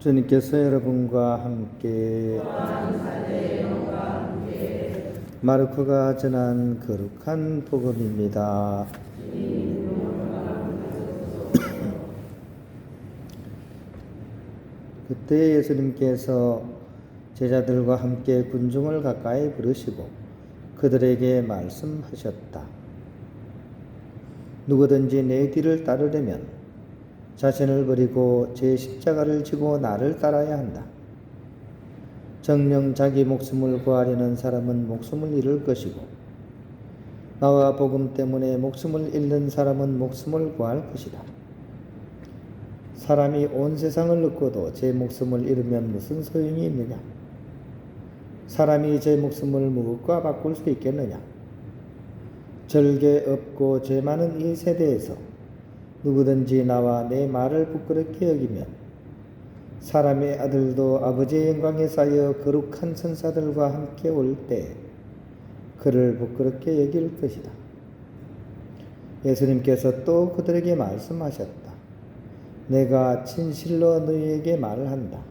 주님께서 여러분과 함께 마르코가 전한 거룩한 복음입니다. 그때 예수님께서 제자들과 함께 군중을 가까이 부르시고 그들에게 말씀하셨다. 누구든지 내 뒤를 따르려면 자신을 버리고 제 십자가를 지고 나를 따라야 한다. 정녕 자기 목숨을 구하려는 사람은 목숨을 잃을 것이고 나와 복음 때문에 목숨을 잃는 사람은 목숨을 구할 것이다. 사람이 온 세상을 얻고도 제 목숨을 잃으면 무슨 소용이 있느냐? 사람이 제 목숨을 무엇과 바꿀 수 있겠느냐? 절개 없고 죄 많은 이 세대에서 누구든지 나와 내 말을 부끄럽게 여기면 사람의 아들도 아버지의 영광에 쌓여 거룩한 천사들과 함께 올 때 그를 부끄럽게 여길 것이다. 예수님께서 또 그들에게 말씀하셨다. 내가 진실로 너희에게 말을 한다.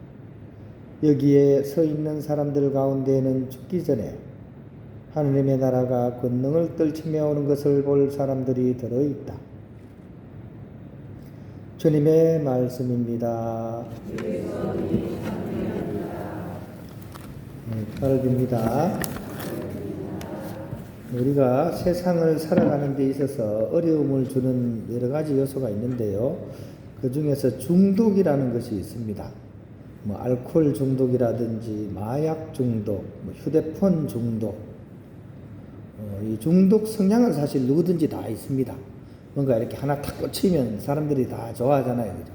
여기에 서 있는 사람들 가운데에는 죽기 전에 하느님의 나라가 권능을 떨치며 오는 것을 볼 사람들이 들어있다. 주님의 말씀입니다. 팔굽니다. 우리가 세상을 살아가는 데 있어서 어려움을 주는 여러 가지 요소가 있는데요. 그 중에서 중독이라는 것이 있습니다. 알코올 중독이라든지 마약 중독, 휴대폰 중독. 이 중독 성향은 사실 누구든지 다 있습니다. 뭔가 이렇게 하나 탁 꽂히면 사람들이 다 좋아하잖아요. 그죠?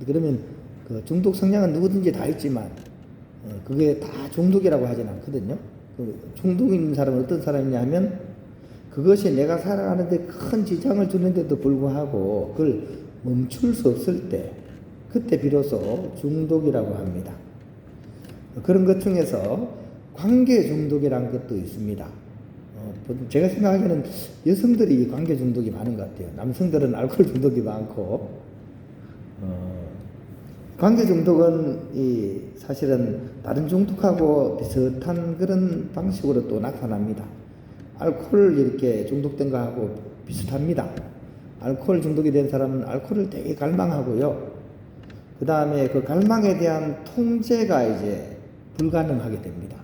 그러면 그 중독 성향은 누구든지 다 있지만 그게 다 중독이라고 하진 않거든요. 그 중독 있는 사람은 어떤 사람이냐 하면 그것이 내가 살아가는데 큰 지장을 주는데도 불구하고 그걸 멈출 수 없을 때 그때 비로소 중독이라고 합니다. 그런 것 중에서 관계 중독이라는 것도 있습니다. 제가 생각하기에는 여성들이 관계 중독이 많은 것 같아요. 남성들은 알코올 중독이 많고, 관계 중독은 사실은 다른 중독하고 비슷한 그런 방식으로 또 나타납니다. 알코올 이렇게 중독된 거하고 비슷합니다. 알코올 중독이 된 사람은 알코올을 되게 갈망하고요. 그 다음에 그 갈망에 대한 통제가 이제 불가능하게 됩니다.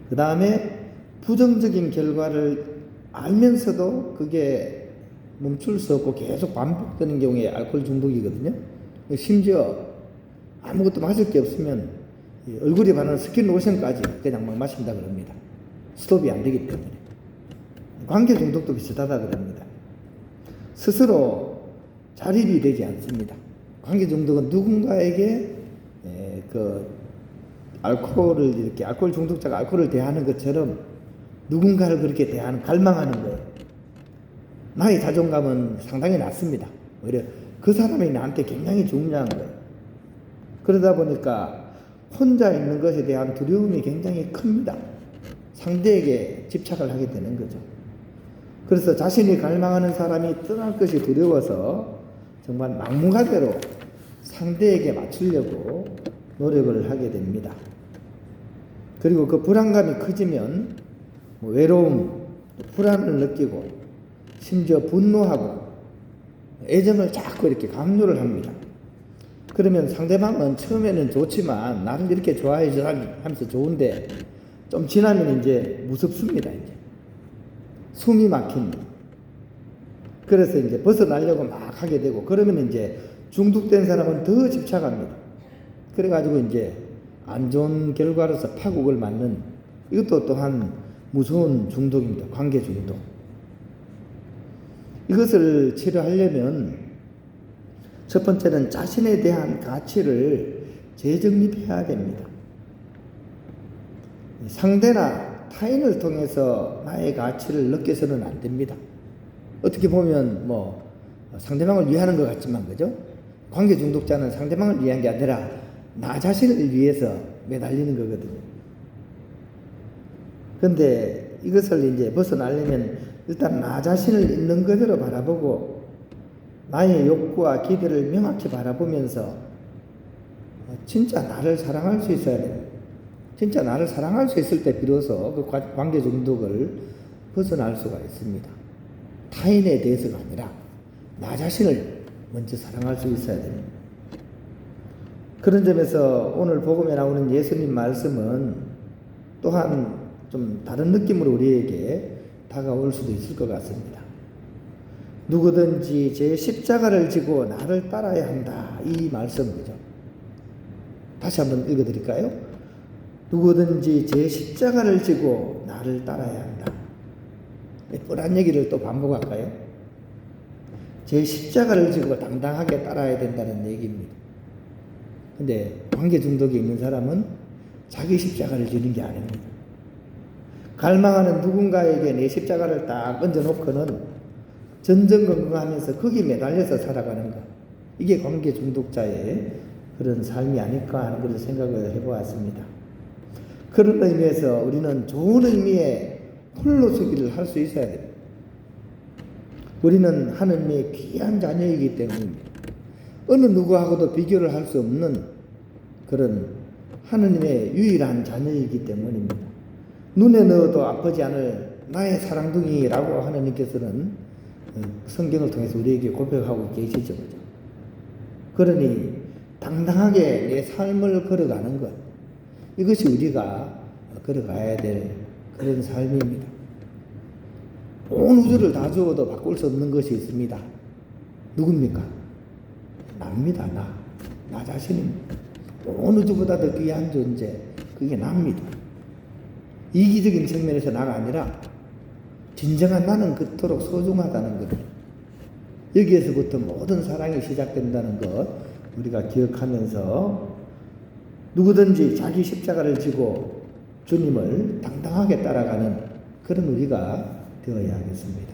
그 다음에 부정적인 결과를 알면서도 그게 멈출 수 없고 계속 반복되는 경우에 알코올 중독이거든요. 심지어 아무것도 마실 게 없으면 얼굴에 바르는 스킨 로션까지 그냥 막 마신다 그럽니다. 스톱이 안 되기 때문에. 관계 중독도 비슷하다 그럽니다. 스스로 자립이 되지 않습니다. 관계 중독은 누군가에게 알코올을 이렇게 알코올 중독자가 알코올을 대하는 것처럼 누군가를 그렇게 대하는, 갈망하는 거예요. 나의 자존감은 상당히 낮습니다. 오히려 그 사람이 나한테 굉장히 중요한 거예요. 그러다 보니까 혼자 있는 것에 대한 두려움이 굉장히 큽니다. 상대에게 집착을 하게 되는 거죠. 그래서 자신이 갈망하는 사람이 떠날 것이 두려워서 정말 막무가내로 상대에게 맞추려고 노력을 하게 됩니다. 그리고 그 불안감이 커지면 외로움, 불안을 느끼고 심지어 분노하고 애정을 자꾸 이렇게 강요를 합니다. 그러면 상대방은 처음에는 좋지만 나를 이렇게 좋아해 하면서 좋은데 좀 지나면 이제 무섭습니다. 이제 숨이 막힙니다. 그래서 이제 벗어나려고 막 하게 되고 그러면 이제 중독된 사람은 더 집착합니다. 그래가지고 이제 안 좋은 결과로서 파국을 맞는 이것도 또한 무서운 중독입니다. 관계 중독. 이것을 치료하려면 첫 번째는 자신에 대한 가치를 재정립해야 됩니다. 상대나 타인을 통해서 나의 가치를 느껴서는 안 됩니다. 어떻게 보면 상대방을 위하는 것 같지만 그죠? 관계 중독자는 상대방을 위한 게 아니라 나 자신을 위해서 매달리는 거거든요. 근데 이것을 이제 벗어나려면 일단 나 자신을 있는 그대로 바라보고 나의 욕구와 기대를 명확히 바라보면서 진짜 나를 사랑할 수 있어야 됩니다. 진짜 나를 사랑할 수 있을 때 비로소 그 관계 중독을 벗어날 수가 있습니다. 타인에 대해서가 아니라 나 자신을 먼저 사랑할 수 있어야 됩니다. 그런 점에서 오늘 복음에 나오는 예수님 말씀은 또한 좀 다른 느낌으로 우리에게 다가올 수도 있을 것 같습니다. 누구든지 제 십자가를 지고 나를 따라야 한다. 이 말씀이죠. 다시 한번 읽어드릴까요? 누구든지 제 십자가를 지고 나를 따라야 한다. 뻔한 얘기를 또 반복할까요? 제 십자가를 지고 당당하게 따라야 된다는 얘기입니다. 근데 관계 중독이 있는 사람은 자기 십자가를 지는 게 아닙니다. 갈망하는 누군가에게 내 십자가를 딱 얹어놓고는 전전긍긍하면서 거기 매달려서 살아가는 것. 이게 관계 중독자의 그런 삶이 아닐까 하는 그런 생각을 해보았습니다. 그런 의미에서 우리는 좋은 의미의 홀로서기를 할 수 있어야 됩니다. 우리는 하느님의 귀한 자녀이기 때문입니다. 어느 누구하고도 비교를 할 수 없는 그런 하느님의 유일한 자녀이기 때문입니다. 눈에 넣어도 아프지 않을 나의 사랑둥이라고 하느님께서는 성경을 통해서 우리에게 고백하고 계시죠. 그러니 당당하게 내 삶을 걸어가는 것, 이것이 우리가 걸어가야 될 그런 삶입니다. 온 우주를 다 주어도 바꿀 수 없는 것이 있습니다. 누굽니까? 납니다. 나 자신입니다. 온 우주보다 더 귀한 존재, 그게 납니다. 이기적인 측면에서 나가 아니라 진정한 나는 그토록 소중하다는 것, 여기에서부터 모든 사랑이 시작된다는 것 우리가 기억하면서 누구든지 자기 십자가를 지고 주님을 당당하게 따라가는 그런 우리가 되어야 하겠습니다.